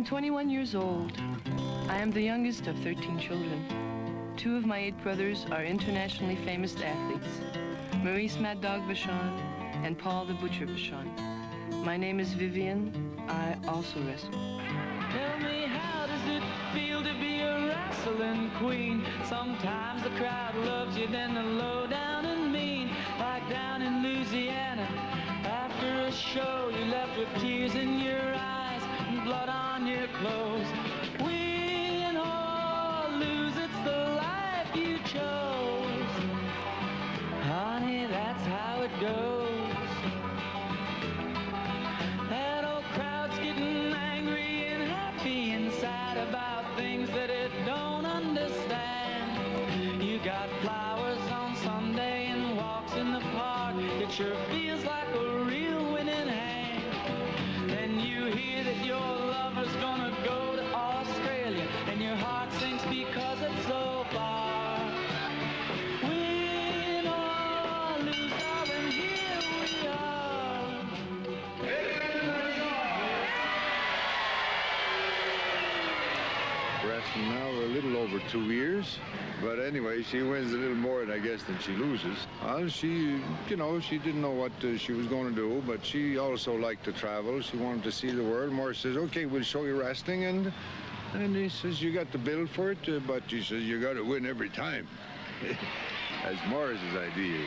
am 21 years old. I am the youngest of 13 children. 2 of my 8 brothers are internationally famous athletes, Maurice Mad Dog Vachon and Paul the Butcher Vachon. My name is Vivian. I also wrestle. Tell me, how does it feel to be a wrestling queen? Sometimes the crowd loves you, then the low down and mean. Like down in Louisiana, after a show, you left with tears in your eyes and blood on your clothes. Win or lose, it's the life you chose. Honey, that's how it goes. That old crowd's getting angry and happy inside about things that it don't understand. You got flowers on Sunday and walks in the park. It sure feels like a real winning hand. Then you hear that your lover's gonna go to Australia, and your heart sinks because it's so far. Win or lose, darling, here we are. Wrestling now a little over 2 years. But anyway, she wins a little more, I guess, than she loses. Well, she didn't know what she was going to do, but she also liked to travel. She wanted to see the world. Morris says, okay, we'll show you wrestling. And he says, you got the build for it, but he says, you got to win every time. That's Morris's idea.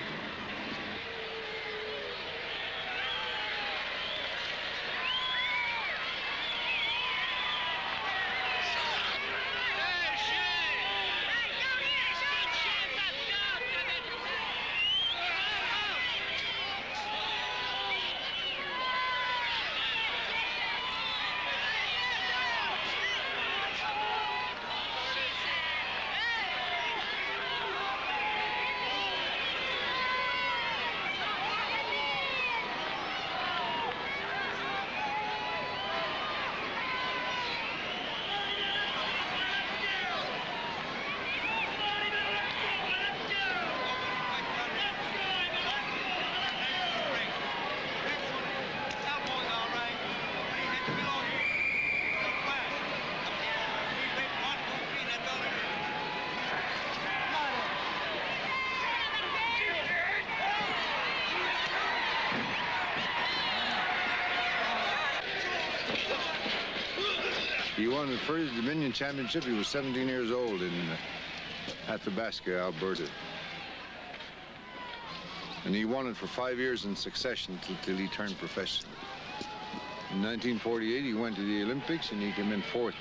He won the first Dominion Championship. He was 17 years old in Athabasca, Alberta. And he won it for 5 years in succession till he turned professional. In 1948, he went to the Olympics, and he came in 4th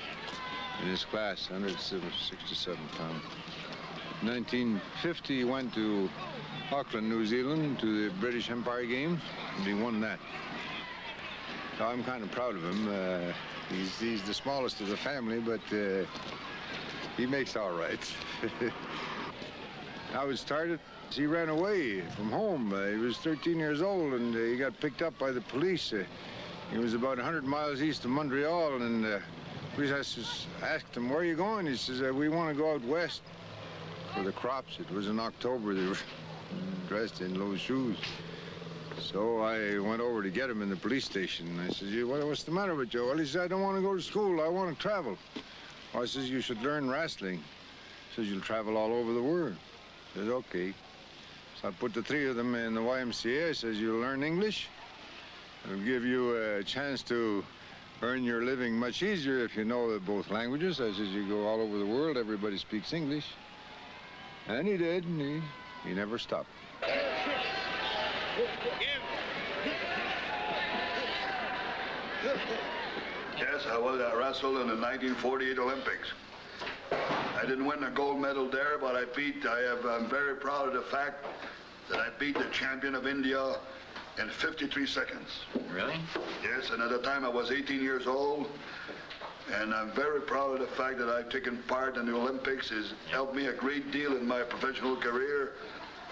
in his class, 167 pounds. In 1950, he went to Auckland, New Zealand, to the British Empire Games, and he won that. So I'm kind of proud of him. He's the smallest of the family, but he makes all right. How it started, he ran away from home. He was 13 years old, and he got picked up by the police. He was about 100 miles east of Montreal, and we asked him, where are you going? He says, we want to go out west for the crops. It was in October. They were dressed in low shoes. So I went over to get him in the police station. I said, what's the matter with you? Well, he said, I don't want to go to school. I want to travel. Well, I says, you should learn wrestling. He says, you'll travel all over the world. I says, okay. So I put the 3 of them in the YMCA. I says, you'll learn English. It'll give you a chance to earn your living much easier if you know both languages. I says, you go all over the world, everybody speaks English. And he did, and he never stopped. Yes, I wrestled in the 1948 Olympics. I didn't win the gold medal there, but I'm very proud of the fact that I beat the champion of India in 53 seconds. Really? Yes, and at the time I was 18 years old, and I'm very proud of the fact that I've taken part in the Olympics. It's helped me a great deal in my professional career.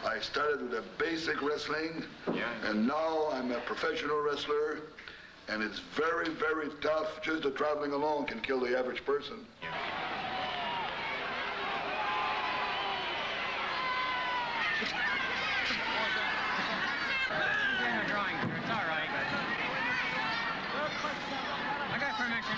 I started with a basic wrestling, and now I'm a professional wrestler, and it's very, very tough. Just the traveling alone can kill the average person. It's all right. I got permission.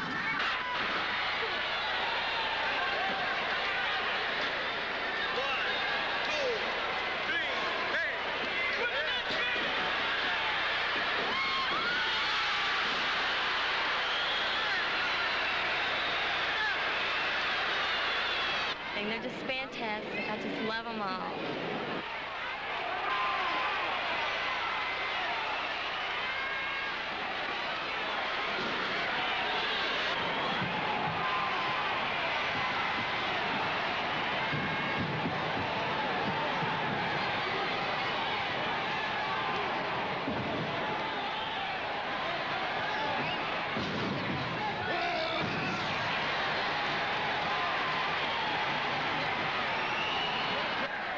everything. They're just fantastic. I just love them all.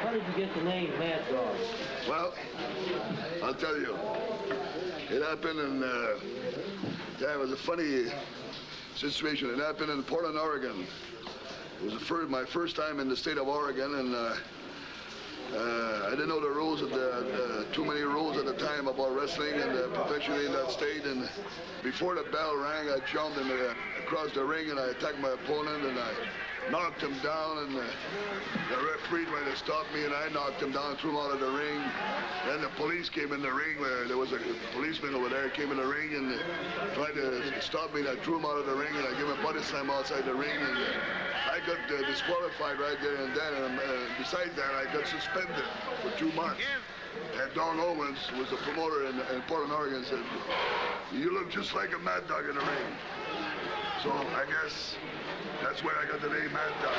How did you get the name Mad Dog? Well, I'll tell you. It happened in, it was a funny situation. It happened in Portland, Oregon. It was my first time in the state of Oregon, and I didn't know the rules, too many rules at the time about wrestling and professionally in that state. And before the bell rang, I jumped across the ring and I attacked my opponent and I knocked him down, and the referee tried to stop me, and I knocked him down, threw him out of the ring. Then the police came in the ring. There was a policeman over there, came in the ring and tried to stop me, and I threw him out of the ring, and I gave him a body slam outside the ring, and I got disqualified right there and then, and besides that, I got suspended for 2 months. And Don Owens was the promoter in Portland, Oregon, said, "You look just like a Mad Dog in the ring." So I guess that's where I got the name Mad Dog.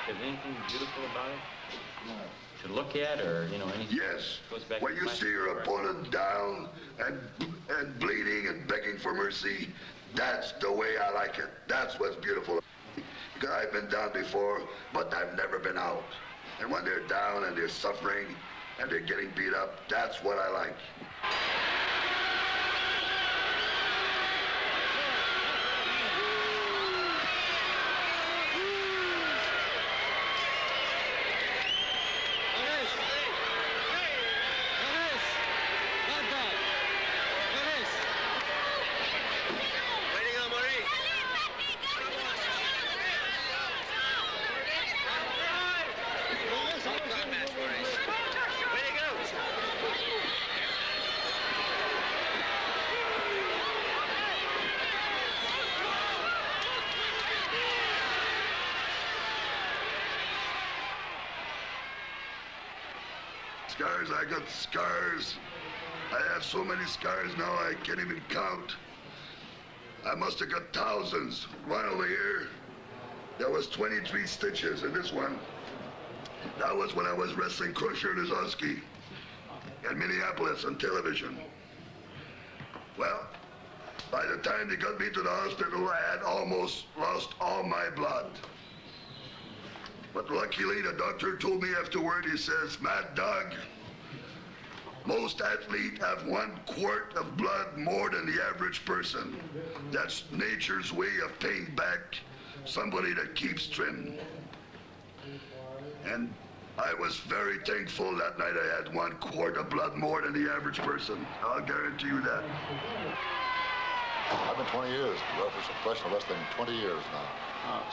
Is there anything beautiful about it? To look at, or, you know, anything? Yes. Goes back When to you my- see your opponent down and bleeding and begging for mercy, that's the way I like it. That's what's beautiful. Because I've been down before, but I've never been out. And when they're down and they're suffering and they're getting beat up, that's what I like. Scars, I got scars. I have so many scars now I can't even count. I must have got thousands. One over here, there was 23 stitches in this one. That was when I was wrestling Crusher Nozowski in Minneapolis on television. Well, by the time they got me to the hospital, I had almost lost all my blood. But luckily, the doctor told me afterward, he says, "Mad Dog, most athletes have 1 quart of blood more than the average person. That's nature's way of paying back somebody that keeps trim." And I was very thankful that night I had 1 quart of blood more than the average person. I'll guarantee you that. I've been 20 years, professional wrestling, 20 years now.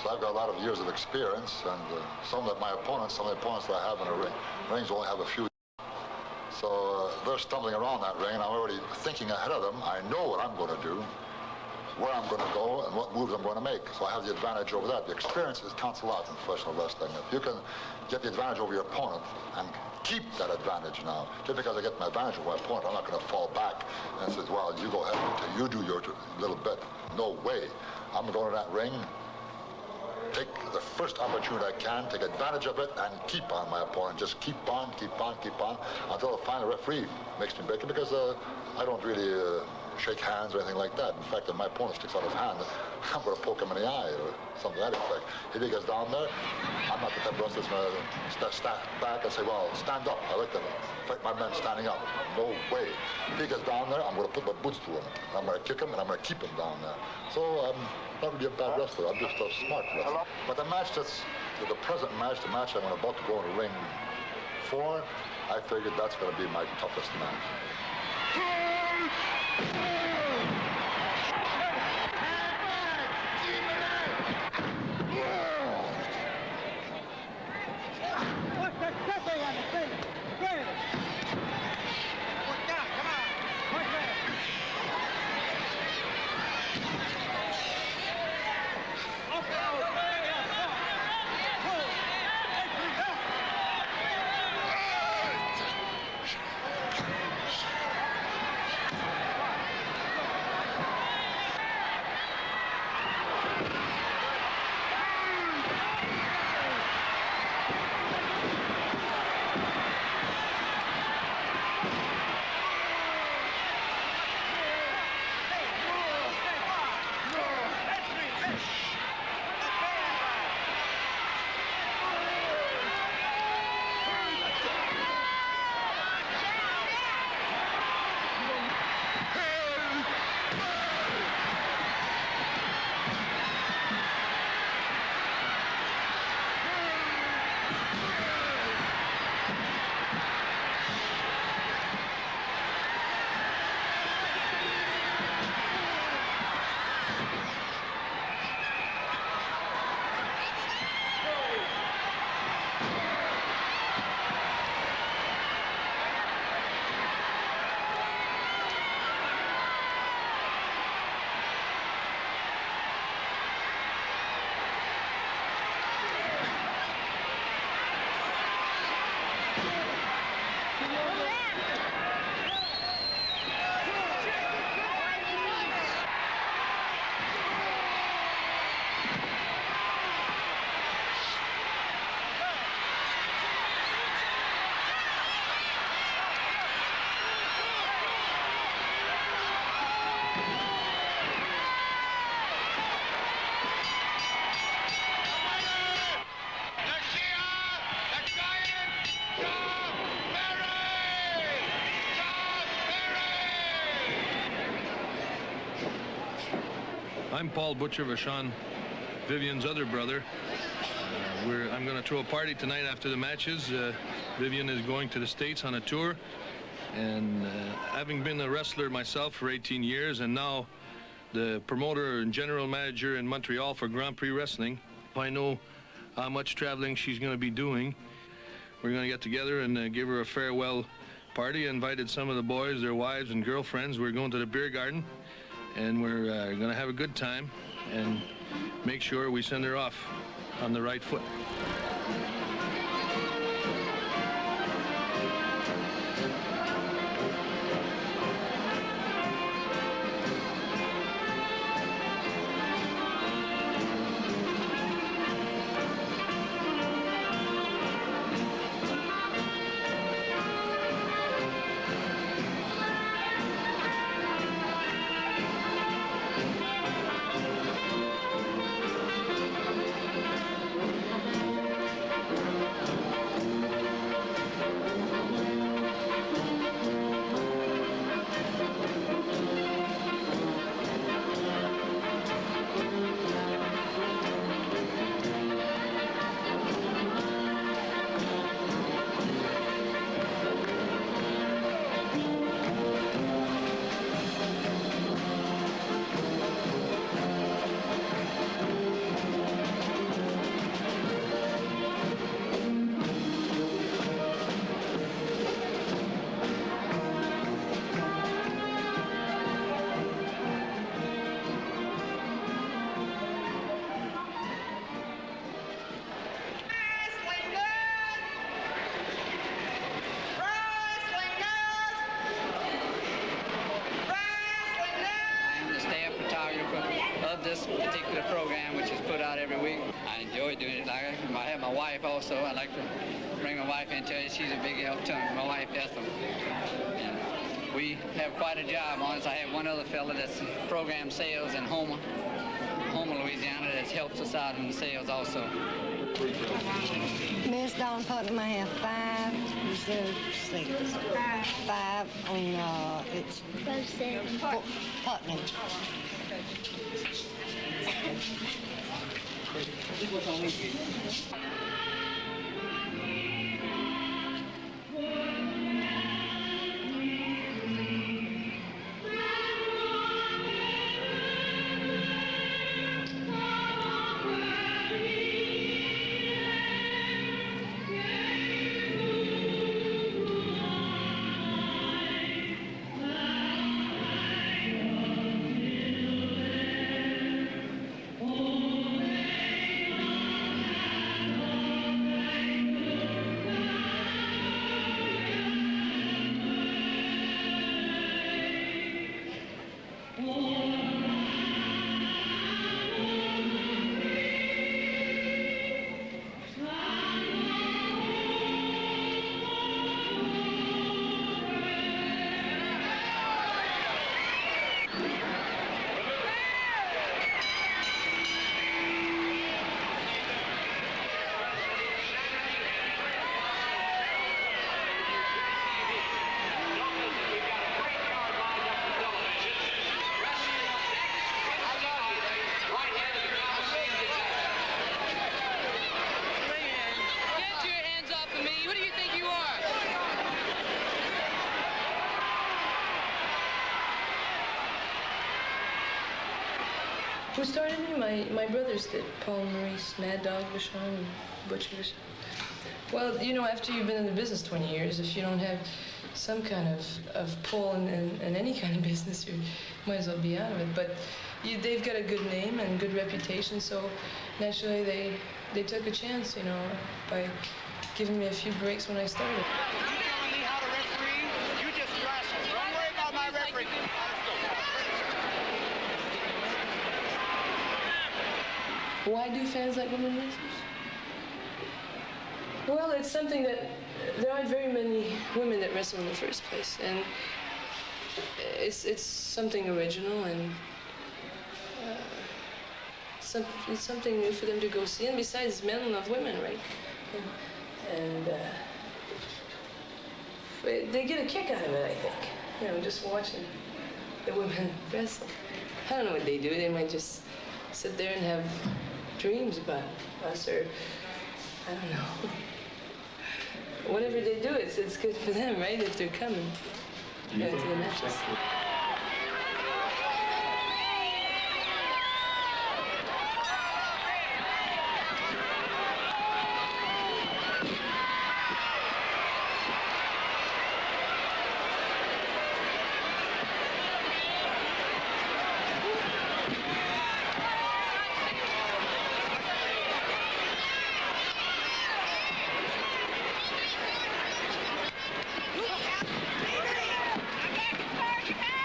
So I've got a lot of years of experience, and some of the opponents that I have in the rings only have a few. So they're stumbling around that ring, and I'm already thinking ahead of them. I know what I'm going to do, where I'm going to go, and what moves I'm going to make. So I have the advantage over that. The experience counts a lot in professional wrestling. If you can get the advantage over your opponent and keep that advantage now, just because I get my advantage over my opponent, I'm not going to fall back and say, "Well, you go ahead until you do your little bit." No way. I'm going to that ring take the first opportunity I can, take advantage of it, and keep on my opponent. Just keep on, until the final referee makes me break it, because I don't really shake hands or anything like that. In fact, if my opponent sticks out his hand, I'm going to poke him in the eye or something like that effect. If he gets down there, I'm not the type of person that's going to step back and say, well, stand up. I like to fight my men standing up. No way. If he gets down there, I'm going to put my boots to him. I'm going to kick him, and I'm going to keep him down there. So I'm not really a bad wrestler. I'm just a smart wrestler. But the match the present match, the match I'm about to go in the ring for, I figured that's going to be my toughest match. I'm Paul Butcher Vachon, Vivian's other brother. I'm going to throw a party tonight after the matches. Vivian is going to the States on a tour, and having been a wrestler myself for 18 years and now the promoter and general manager in Montreal for Grand Prix Wrestling, I know how much traveling she's going to be doing. We're going to get together and give her a farewell party. I invited some of the boys, their wives and girlfriends. We're going to the beer garden, and we're going to have a good time and make sure we send her off on the right foot. this particular program, which is put out every week. I enjoy doing it. I have my wife also. I like to bring my wife into it. She's a big help to me. My wife Ethel. And we have quite a job on us. I have one other fella that's program sales in Houma, Louisiana, that helps us out in the sales also. Miss Dawn Putnam, I have 5 reserve seats. 5 on, it's Putnam. Who started me? My brothers did. Paul and Maurice, Mad Dog Vachon, and Butcher Vachon. Well, you know, after you've been in the business 20 years, if you don't have some kind of pull in any kind of business, you might as well be out of it. But they've got a good name and good reputation, so naturally they took a chance, you know, by giving me a few breaks when I started. You telling me how to referee? You just wrestle. Don't worry about my referee. Why do fans like women wrestlers? Well, it's something that there aren't very many women that wrestle in the first place, and it's something original, and it's something new for them to go see. And besides, men love women, right? And they get a kick out of it, I think. You know, just watching the women wrestle. I don't know what they do. They might just sit there and have dreams about us, or I don't know. Whatever they do, it's good for them, right? If they're coming to the matches. Look out!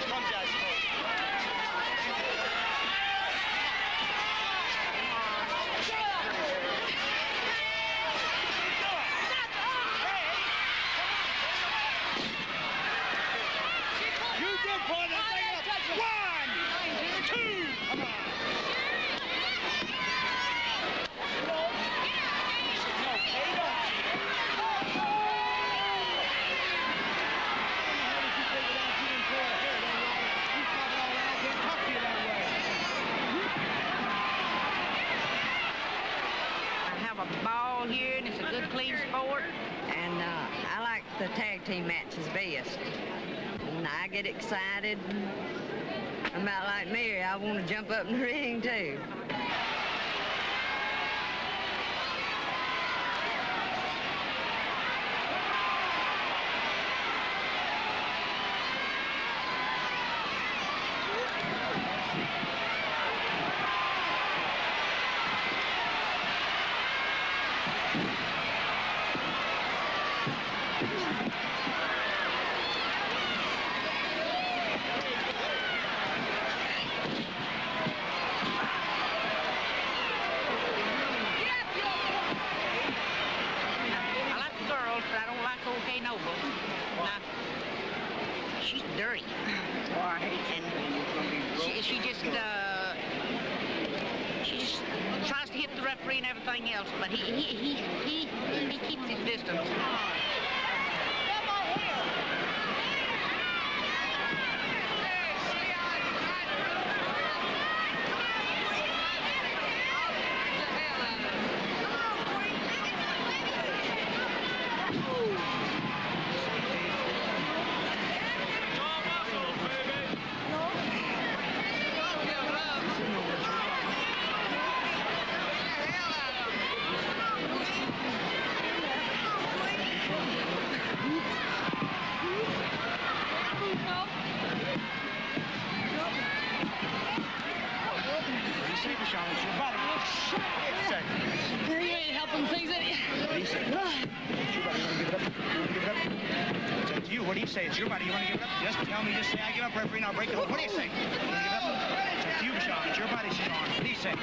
He's clumsy, I suppose. You did, partner. Take it up. 1, 2. Come on. Ball here, and it's a good, clean sport. And I like the tag team matches best. And I get excited. I'm about like Mary. I want to jump up in the ring, too. Dirty. And she just tries to hit the referee and everything else, but he keeps his distance. What do you say? It's your body. You want to give it up? Just tell me. Just say, I give up, referee, and I'll break it. What do you say? You want to give it up? It's up to you, Bashan. It's your body, Sean. What do you say?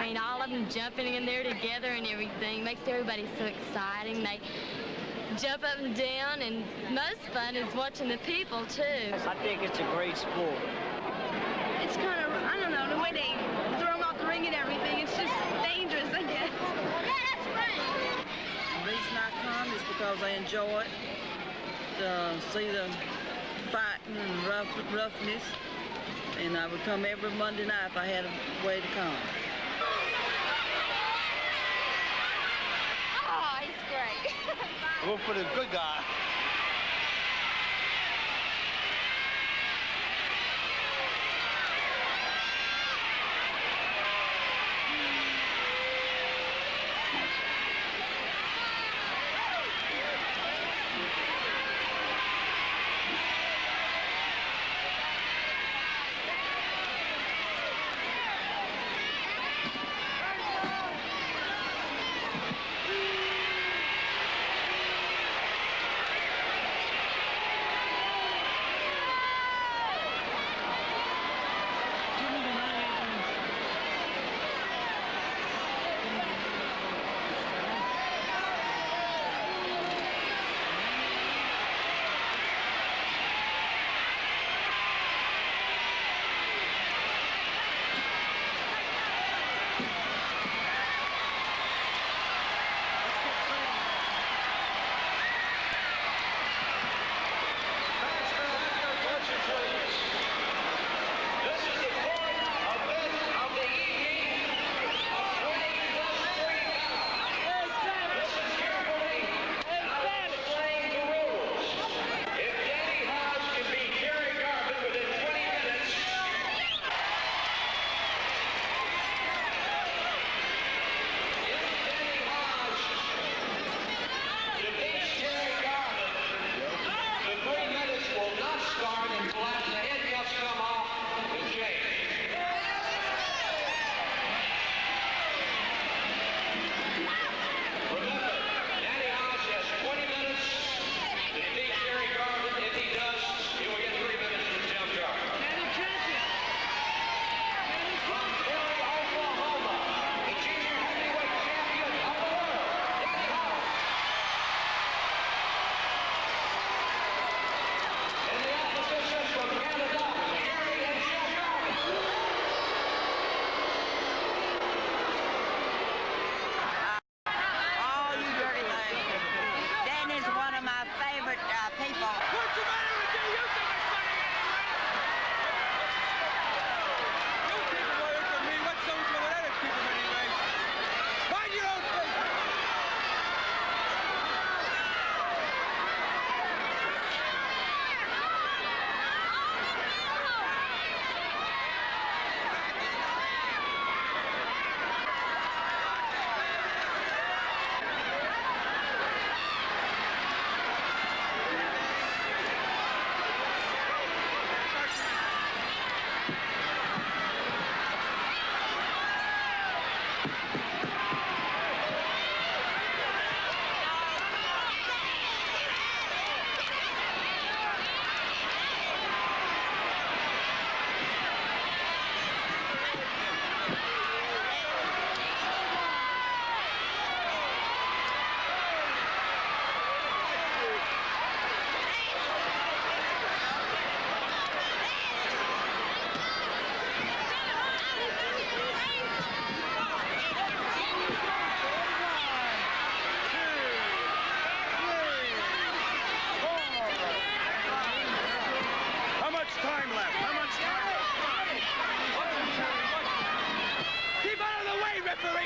mean, all of them jumping in there together and everything makes everybody so exciting. They jump up and down, and most fun is watching the people, too. I think it's a great sport. It's kind of, I don't know, the way they throw them off the ring and everything, it's just dangerous, I guess. The reason I come is because I enjoy it, to see the fighting and roughness, and I would come every Monday night if I had a way to come. Oh, he's great. Look for the good guy.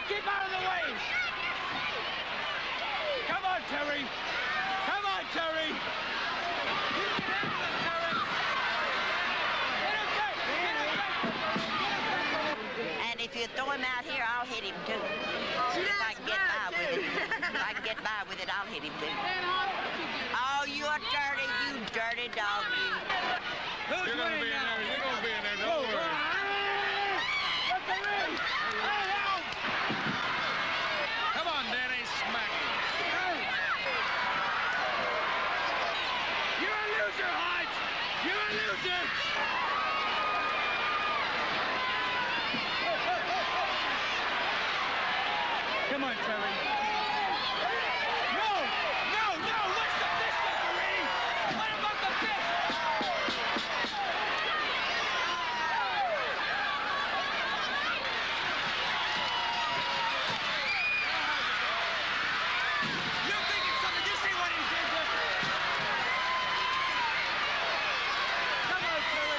Keep out of the way! Come on, Terry! Come on, Terry! And if you throw him out here, I'll hit him too. If I can get by with it. If I can get by with it, I'll hit him too. Oh, you're dirty, you dirty dog, you. You're gonna be in there. You're gonna be in there. Don't worry. Let the ring! Come on, Danny, smack him. You're a loser, Hodge! You're a loser! Come on, Terry. No! No! No! What's the fist, referee? What about the fist? You're thinking something. You see what he did there? Come on, Terry.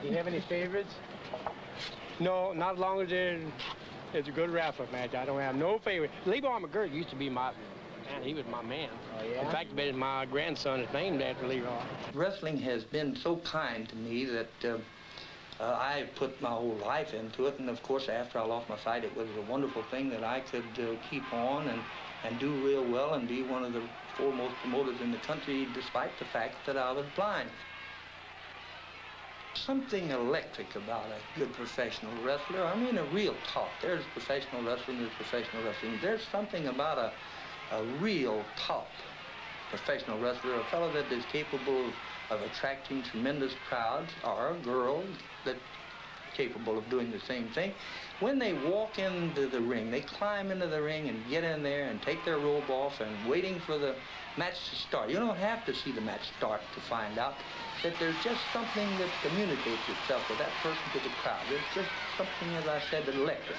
Do you have any favorites? No, not as long as it's a good wrestling match. I don't have no favorite. Leroy McGirt used to be my man. He was my man. Oh, yeah? In fact, my grandson is named after Leroy. Wrestling has been so kind to me that I put my whole life into it. And, of course, after I lost my sight, it was a wonderful thing that I could keep on and do real well and be one of the foremost promoters in the country, despite the fact that I was blind. Something electric about a good professional wrestler. I mean, a real top. There's professional wrestling, there's professional wrestling. There's something about a real top professional wrestler, a fellow that is capable of attracting tremendous crowds, or girls that capable of doing the same thing. When they walk into the ring, they climb into the ring and get in there and take their robe off and waiting for the match to start. You don't have to see the match start to find out that there's just something that communicates itself with that person to the crowd. It's just something, as I said, that electric.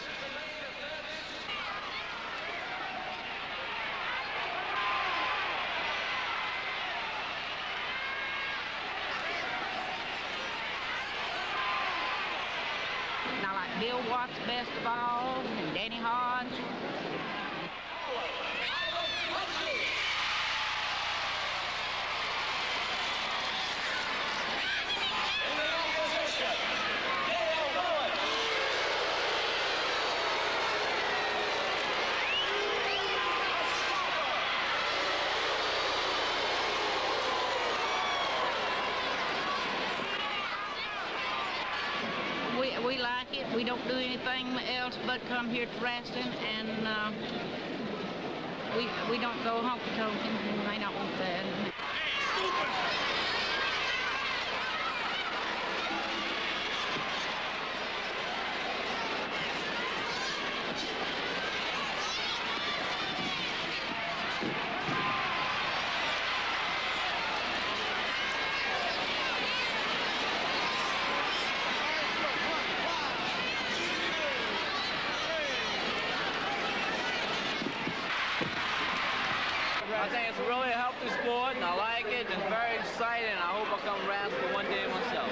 Now, like Bill Watts best of all, and Danny Hodge. We like it. We don't do anything else but come here to wrestling, and we don't go honky-tonkin'. We may not want that. I think it's a really healthy sport, and I like it. It's very exciting. I hope I come wrestle one day myself.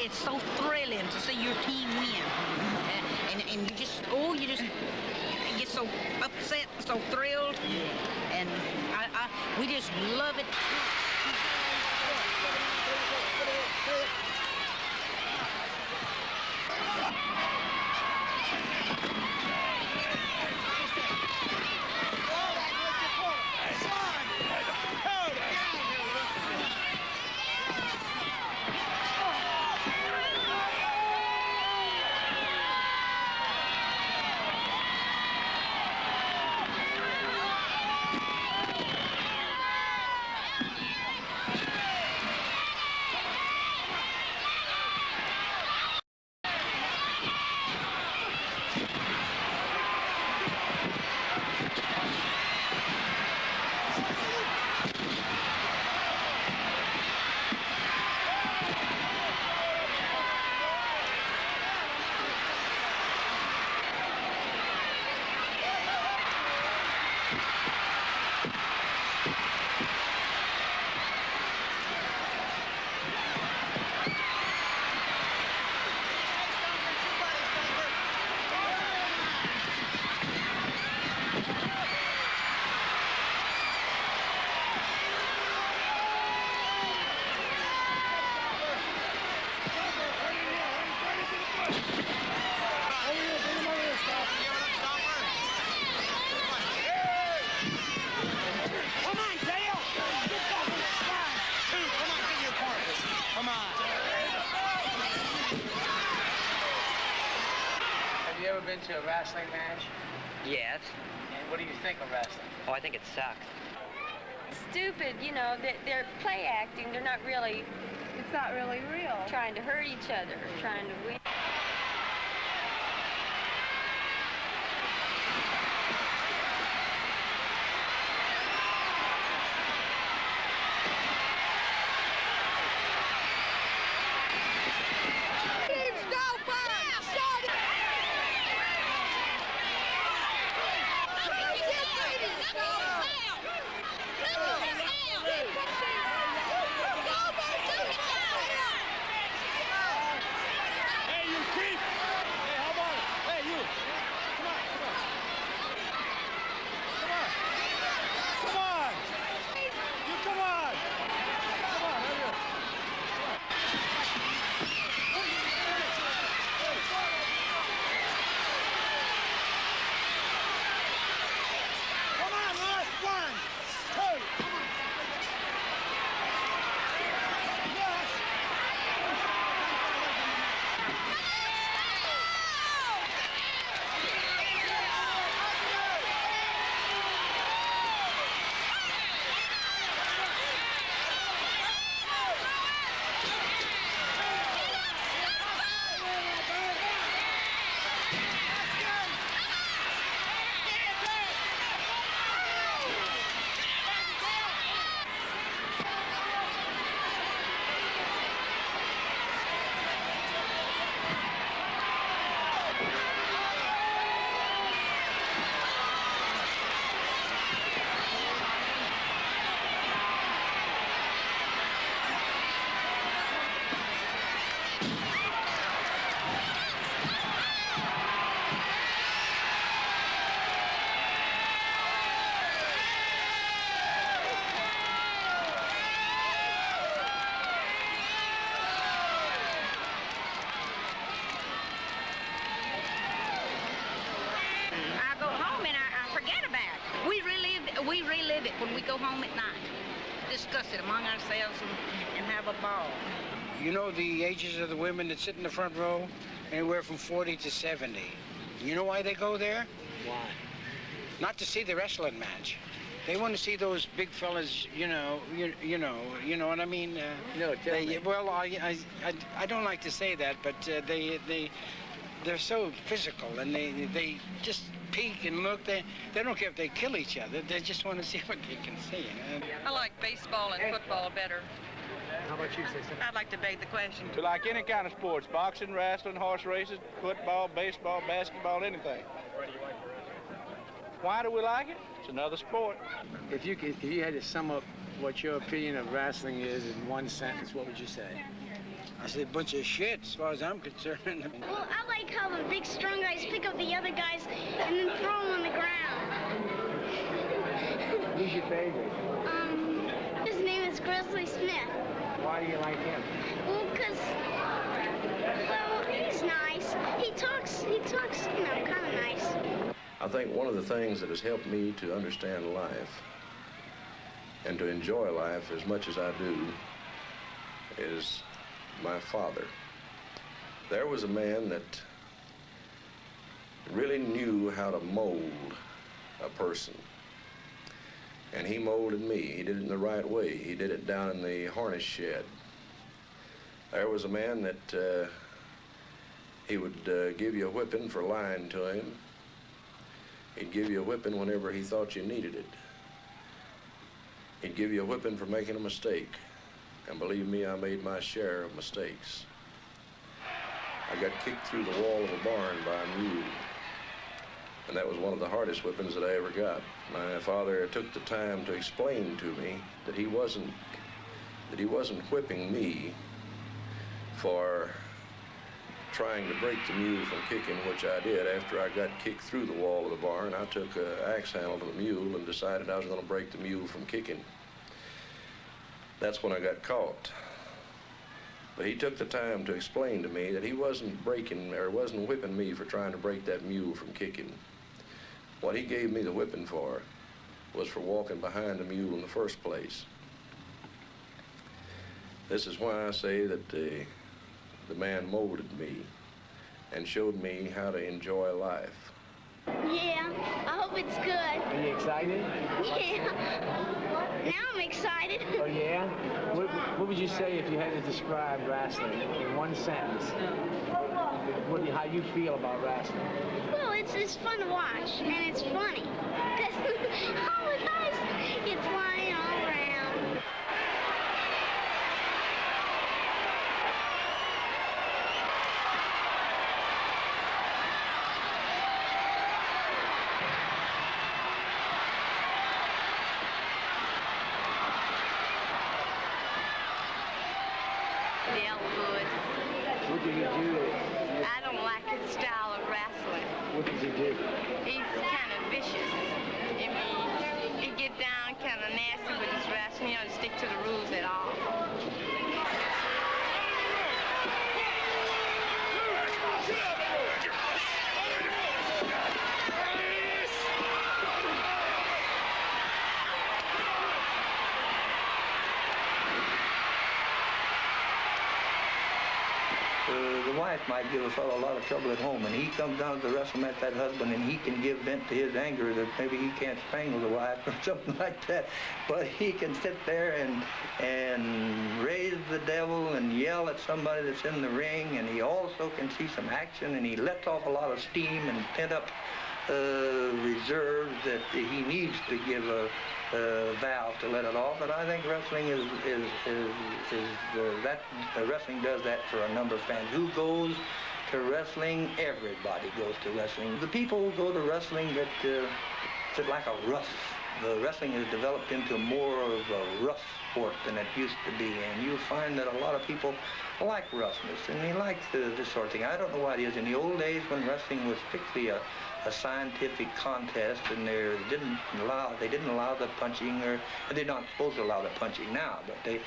It's so thrilling to see your team win, and you just get so upset, so thrilled, and we just love it. Been to a wrestling match? Yes. And what do you think of wrestling? Oh, I think it sucks. Stupid, you know, they're play acting. They're not really. It's not really real. Trying to hurt each other, trying to win. Hey, you we relive it when we go home at night. Discuss it among ourselves and have a ball. You know the ages of the women that sit in the front row? Anywhere from 40 to 70. You know why they go there? Why? Not to see the wrestling match. They want to see those big fellas, you know what I mean? No, tell me. Well, I don't like to say that, but they're so physical, and they just peek and look. They don't care if they kill each other. They just want to see what they can see. You know? I like baseball and football better. How about you, sister? I'd like to debate the question. To like any kind of sports, boxing, wrestling, horse races, football, baseball, basketball, anything. Why do we like it? It's another sport. If you had to sum up what your opinion of wrestling is in one sentence, what would you say? I said a bunch of shit, as far as I'm concerned. Well, I like how the big, strong guys pick up the other guys and then throw them on the ground. Who's your favorite? His name is Grizzly Smith. Why do you like him? Well, because, well, he's nice. He talks, you know, kind of nice. I think one of the things that has helped me to understand life and to enjoy life as much as I do is my father. There was a man that really knew how to mold a person. And he molded me. He did it in the right way. He did it down in the harness shed. There was a man that he would give you a whipping for lying to him. He'd give you a whipping whenever he thought you needed it. He'd give you a whipping for making a mistake. And believe me, I made my share of mistakes. I got kicked through the wall of a barn by a mule. And that was one of the hardest whippings that I ever got. My father took the time to explain to me that he wasn't whipping me for trying to break the mule from kicking, which I did. After I got kicked through the wall of the barn, I took an axe handle to the mule and decided I was going to break the mule from kicking. That's when I got caught. But he took the time to explain to me that he wasn't whipping me for trying to break that mule from kicking. What he gave me the whipping for was for walking behind the mule in the first place. This is why I say that the man molded me and showed me how to enjoy life. Yeah, I hope it's good. Are you excited? Yeah. Now I'm excited. Oh, yeah? What would you say if you had to describe wrestling in one sentence? How you feel about wrestling? Well, it's fun to watch, and it's funny. Because all the guys get flying all around. What did he do? I don't like his style of wrestling. What does he do? He's kind of vicious. I mean, he get down kind of nasty with his wrestling. He doesn't stick to the rules at all. The wife might give a fellow a lot of trouble at home, and he comes down to the wrestling match, that husband, and he can give vent to his anger that maybe he can't strangle the wife or something like that, but he can sit there and raise the devil and yell at somebody that's in the ring, and he also can see some action, and he lets off a lot of steam and pent up reserves that he needs to give a valve to let it off. And I think wrestling wrestling does that for a number of fans. Who goes to wrestling? Everybody goes to wrestling. The people who go to wrestling it's like a rough. The wrestling has developed into more of a rough sport than it used to be, and you'll find that a lot of people like roughness, and they like this sort of thing. I don't know why it is. In the old days when wrestling was strictly a scientific contest, and they didn't allow the punching, or they're not supposed to allow the punching now, but they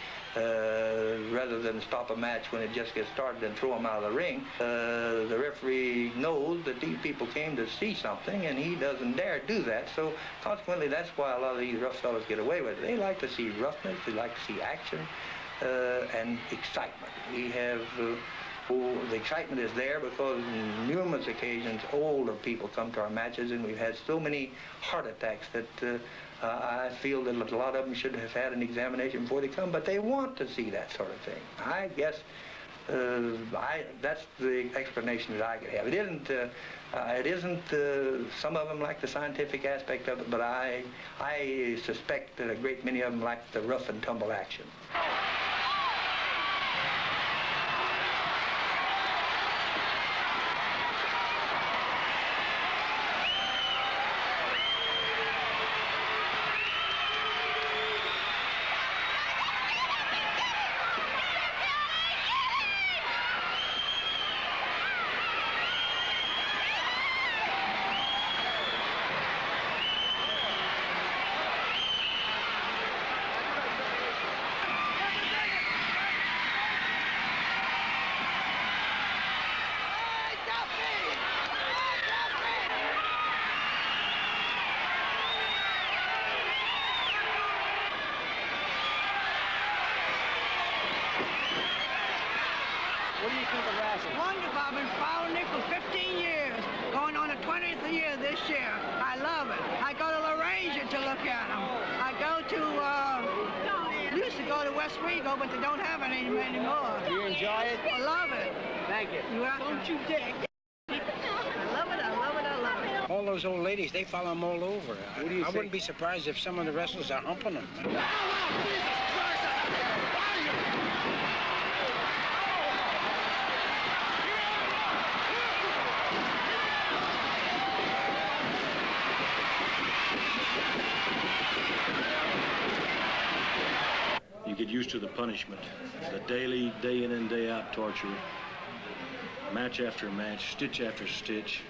rather than stop a match when it just gets started and throw them out of the ring, the referee knows that these people came to see something, and he doesn't dare do that. So consequently, that's why a lot of these rough fellows get away with it. They like to see roughness, they like to see action, and excitement. We have the excitement is there because on numerous occasions older people come to our matches, and we've had so many heart attacks that I feel that a lot of them should have had an examination before they come, but they want to see that sort of thing. I guess that's the explanation that I could have. It isn't some of them like the scientific aspect of it, but I suspect that a great many of them like the rough and tumble action. What do you think of wrestling? Wonderful. I've been following it for 15 years, going on the 20th year this year. I love it. I go to La Ranger to look at them. I go to, used to go to West Wego, but they don't have it anymore. Do you enjoy it? I love it. Thank you. Don't you dare. I love it, I love it, I love it. All those old ladies, they follow them all over. What do you I wouldn't be surprised if some of the wrestlers are humping them. You get used to the punishment, the daily, day in and day out torture, match after match, stitch after stitch.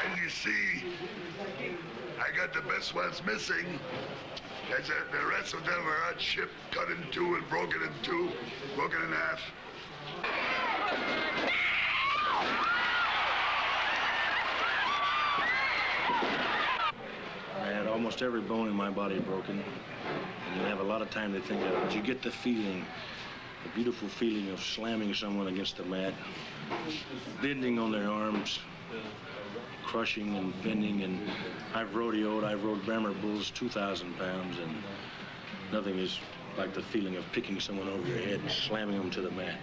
As you see, I got the best ones missing. As the rest of them are out shipped, cut in two and broken in two, broken in half. I had almost every bone in my body broken, and you have a lot of time to think of it, but you get the feeling, the beautiful feeling of slamming someone against the mat, bending on their arms, crushing and bending, and I've rodeoed, I've rode Brammer bulls 2,000 pounds, and nothing is like the feeling of picking someone over your head and slamming them to the mat.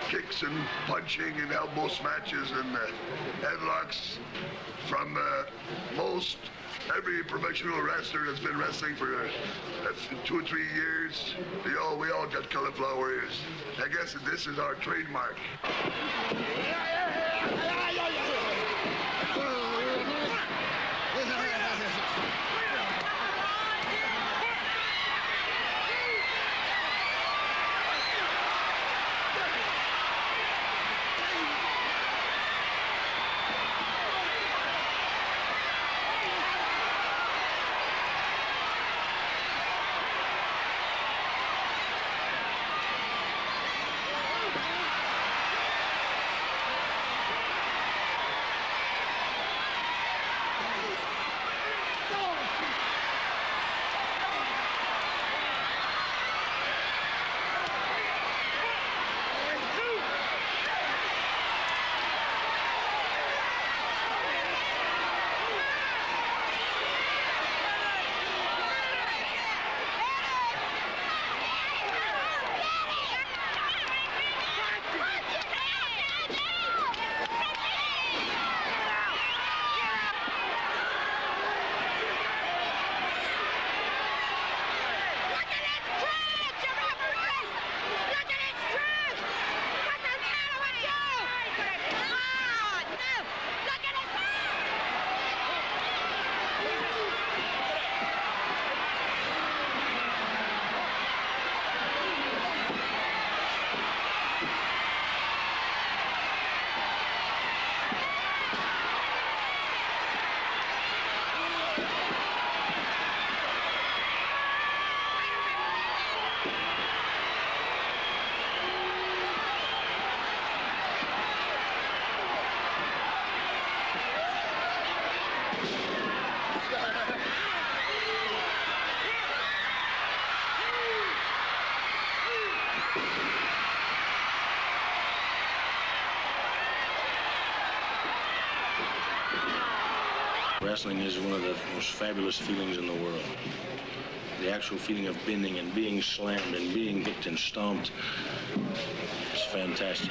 Kicks and punching and elbow smashes and headlocks from most every professional wrestler that's been wrestling for 2 or 3 years. We all got cauliflower ears. I guess this is our trademark. Wrestling is one of the most fabulous feelings in the world. The actual feeling of bending and being slammed and being kicked and stomped is fantastic.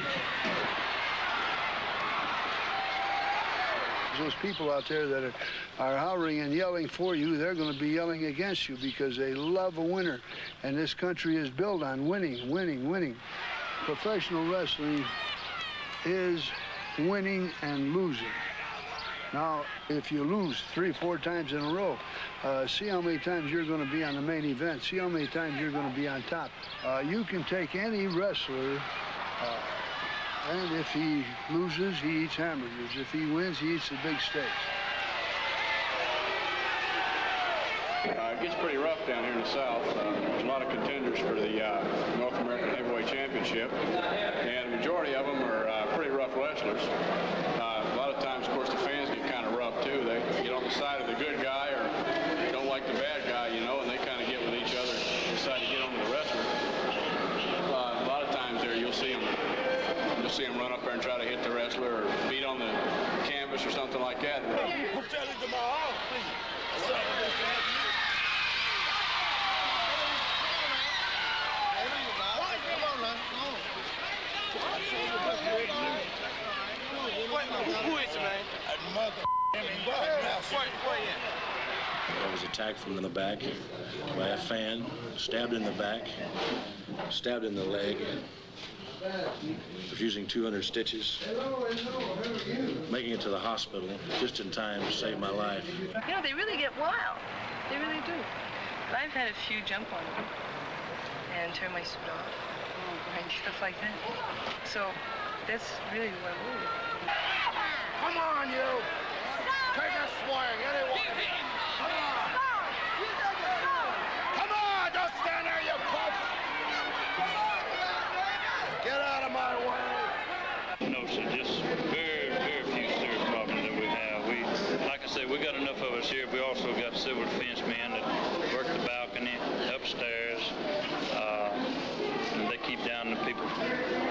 Those people out there that are hollering and yelling for you, they're going to be yelling against you because they love a winner. And this country is built on winning, winning, winning. Professional wrestling is winning and losing. Now, if you lose 3-4 times in a row, see how many times you're going to be on the main event. See how many times you're going to be on top. You can take any wrestler, and if he loses, he eats hamburgers. If he wins, he eats the big steaks. It gets pretty rough down here in the South. There's a lot of contenders for the North American Heavyweight Championship, and the majority of them are pretty rough wrestlers. A lot of times, of course, the fans get kind of rough, too. They get on the side of the good guy or don't like the bad guy, you know, and they kind of get with each other and decide to get on to the wrestler. A lot of times there, you'll see them run up there and try to hit the wrestler or beat on the canvas or something like that. Who is it, man? I was attacked from the back by a fan, stabbed in the back, stabbed in the leg, refusing 200 stitches, making it to the hospital just in time to save my life. You know, they really get wild. They really do. I've had a few jump on me and turn my suit off and stuff like that. So that's really what I worry about. Come on, you! Take a swing, anyone! Come on! Come on! Don't stand there, you pup! Get out of my way! No, sir, just very, very few serious problems that we have. Like I say, we got enough of us here. We also got civil defense men that work the balcony, upstairs, and they keep down the people,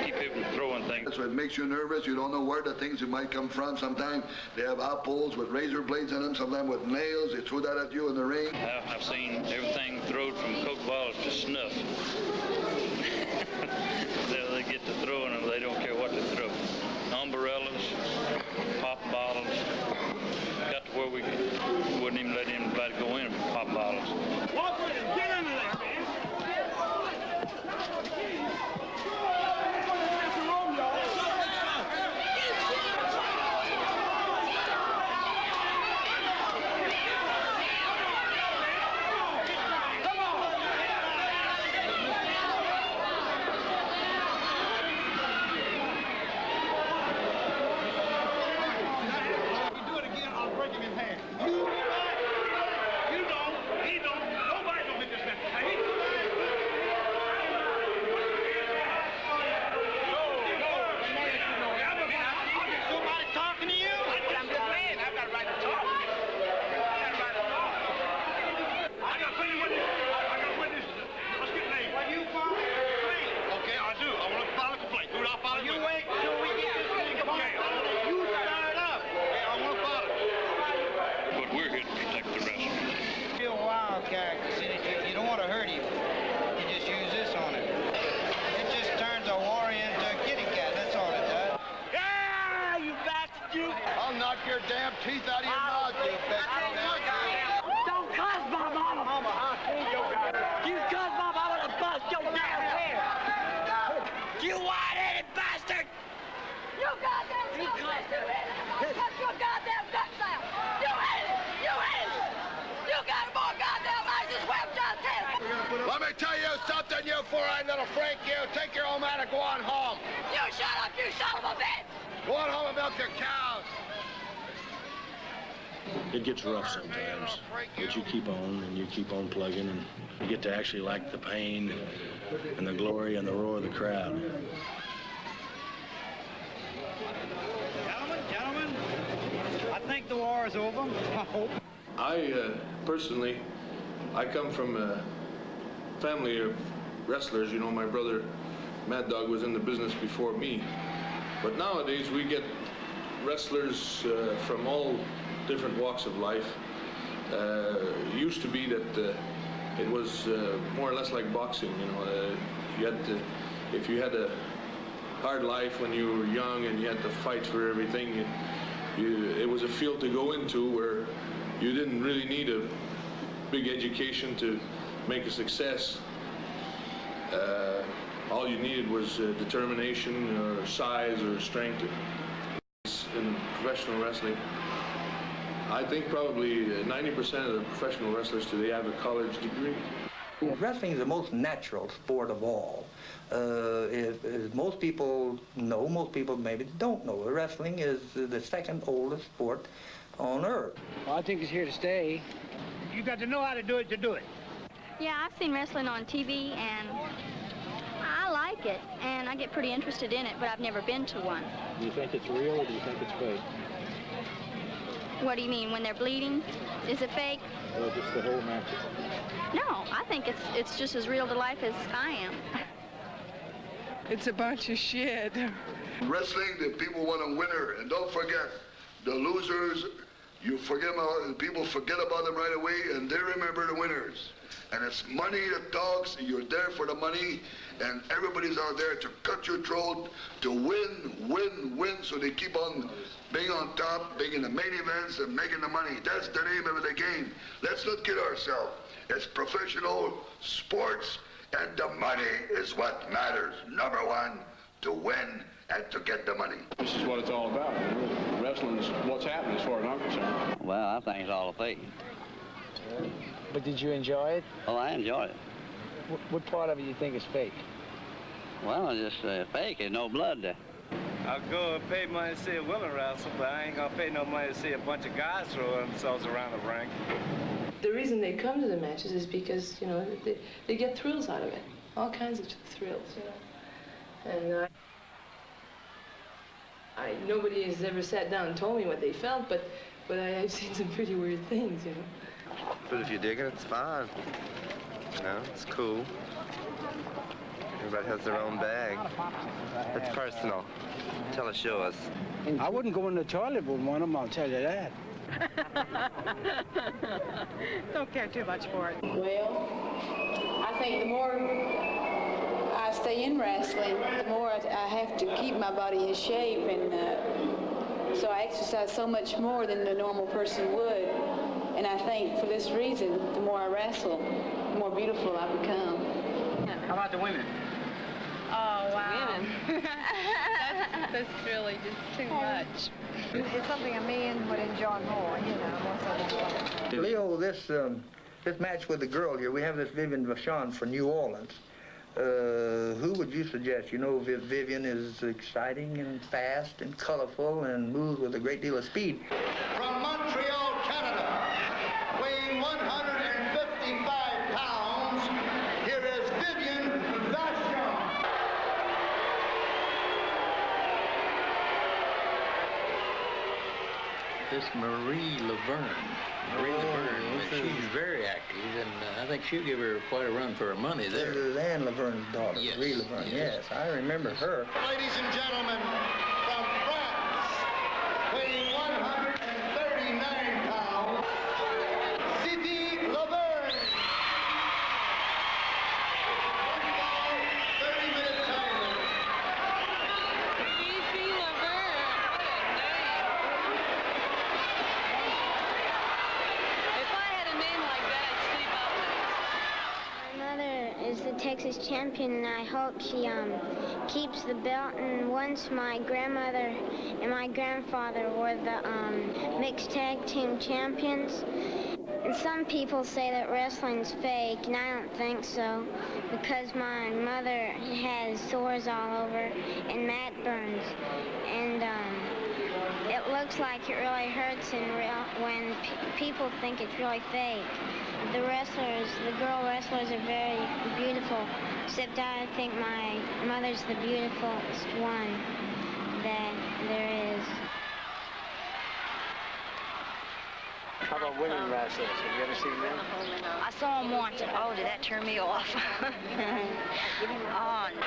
keep people throwing things. So it makes you nervous. You don't know where the things might come from. Sometimes they have apples with razor blades in them, sometimes with nails. They throw that at you in the ring. I've seen everything thrown from Coke bottles to snuff. They get to throwing them, they don't care what they throw. Umbrellas, pop bottles. Got to where we wouldn't even let anybody go in with pop bottles. Walk with him. Get into there, man. Your damn teeth out of your mouth, you big Don't cuss my mama. You cuss my mama to bust your damn head. You white-headed bastard. You goddamn Cut your goddamn guts out. You idiot. You idiot. You got more goddamn eyes than Webster's head. Let me tell you something, you four-eyed little freak, you. Take your old man and go on home. You shut up, you son of a bitch. Go on home and milk your cows. It gets rough sometimes, but you keep on and you keep on plugging, and you get to actually like the pain and the glory and the roar of the crowd. Gentlemen, I think the war is over. I hope. Personally, I come from a family of wrestlers. You know, my brother Mad Dog was in the business before me. But nowadays we get wrestlers from all different walks of life. It used to be that it was more or less like boxing. You know, you had to, if you had a hard life when you were young and you had to fight for everything, it was a field to go into where you didn't really need a big education to make a success. All you needed was determination or size or strength. In professional wrestling, I think probably 90% of the professional wrestlers today have a college degree. Wrestling is the most natural sport of all. Most people know, most people maybe don't know. Wrestling is the second oldest sport on earth. Well, I think it's here to stay. You got to know how to do it. Yeah, I've seen wrestling on TV, and I like it, and I get pretty interested in it, but I've never been to one. Do you think it's real or do you think it's fake? What do you mean, when they're bleeding? Is it fake? Well, just the whole match. No, I think it's just as real to life as I am. It's a bunch of shit. Wrestling, the people want a winner, and don't forget, the losers, people forget about them right away, and they remember the winners. And it's money that talks, and you're there for the money, and everybody's out there to cut your throat, to win, so they keep on being on top, being in the main events and making the money. That's the name of the game. Let's not kid ourselves. It's professional sports, and the money is what matters. Number one, to win and to get the money. This is what it's all about. Wrestling's what's happening as far as I'm concerned. Well, I think it's all a fake. But did you enjoy it? Oh, I enjoyed it. What part of it do you think is fake? Well, it's just fake. There's no blood there. I'll go and pay money to see a woman wrestle, but I ain't gonna pay no money to see a bunch of guys throw themselves around the ring. The reason they come to the matches is because, you know, they get thrills out of it. All kinds of thrills, you know. And nobody has ever sat down and told me what they felt, but I've seen some pretty weird things, you know. But if you dig it, it's fine. You know, it's cool. Everybody has their own bag. It's personal. Tell us yours. I wouldn't go in the toilet with one of them, I'll tell you that. Don't care too much for it. Well, I think the more I stay in wrestling, the more I have to keep my body in shape, and so I exercise so much more than the normal person would. And I think for this reason, the more I wrestle, the more beautiful I become. How about the women? Oh, wow. Women. That's really just too much. It's something a man would enjoy more, you know. Leo, this match with the girl here, we have this Vivian Vachon for New Orleans. Who would you suggest? You know, Vivian is exciting and fast and colorful and moves with a great deal of speed. From Montreal, Canada, weighing 155 pounds, here is Vivian Vachon. This Marie Laverne. She's very active, and I think she'll give her quite a run for her money there. This is Anne Laverne's daughter, Yes. Marie Laverne. Yes, I remember her. Ladies and gentlemen, from France, weighing 139 pounds, Sidi Laverne. 30-minute time limit. Sidi Laverne. If I had a name like that, I'd sleep out with it. My mother is the Texas champion, and I hope she keeps the belt. And once my grandmother and my grandfather were the mixed tag team champions. And some people say that wrestling's fake, and I don't think so, because my mother has sores all over and mat burns, and it looks like it really hurts when people think it's really fake. The girl wrestlers are very beautiful, except I think my mother's the beautifulest one that there is. How about women wrestlers? Have you ever seen them? I saw him once, and oh, did that turn me off? Oh, no.